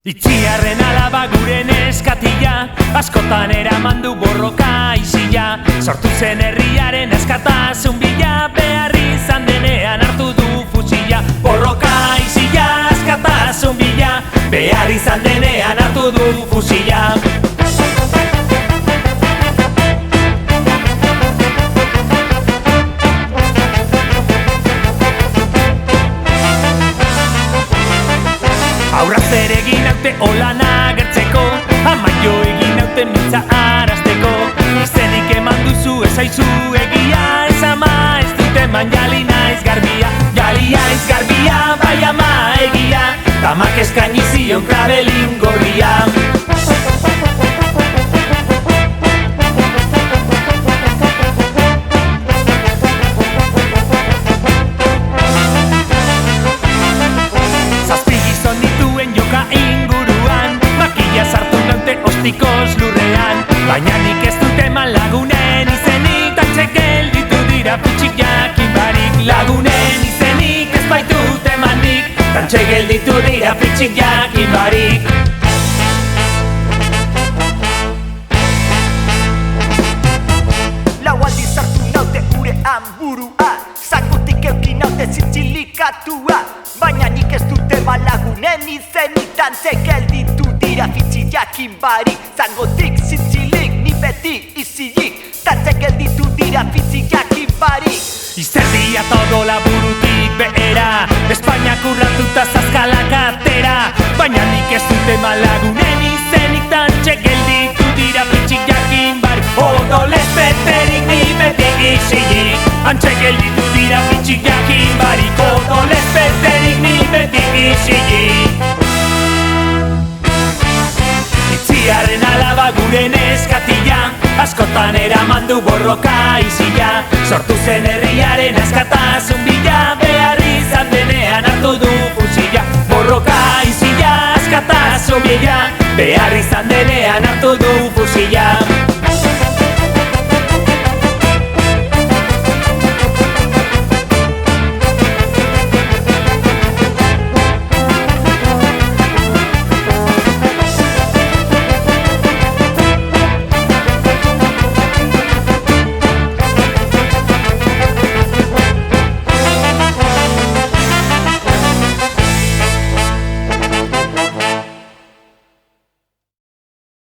Itziarren alaba gure neskatila, askotan eraman du borroka isila. Sortu zen herriaren askatasun bila, behar izan denean hartu du fusila. Borroka isila, askatasun bila, behar izan denean hartu du fusila. Aurra zer egin haute holan agertzeko, amaio egin haute mintza arazteko. Izenik eman duzu ezaizu egia, ez ama ez dut eman jali naiz garbia. Jali naiz garbia, bai ama egia, tamak eskaini zion krabelin gorria. Ostikoz lurrean, baina nik ez dut eman lagunen izenik. Tantxe gelditu dira fitxik jakin barik. Lagunen izenik ez baitut emanik, tantxe gelditu dira fitxik jakin barik. Lau aldiz hartu naute gurean burua, zakutik eukin naute zintxilikatua. Baina nik ez dute balagunen izenik, tantxe gelditu dira fitxik jakin barik. Zangotik zintzilik, ni beti izilik, tantxe gelditu dira fitxik jakin barik. Izerdia todo laburutik behera, Espainiak urratuta zazkalak atera. Baina nik ez dute malagunen izenik, tantxe gelditu dira fitxik jakin barik. Odolez beterik, ni beti izilik, tantxe gelditu dira fitxik jakin barik. Odolez beterik, ni beti izilik. Itziarren alaba gure neskatila, askotan eraman du borroka isila. Sortu zen herriaren askata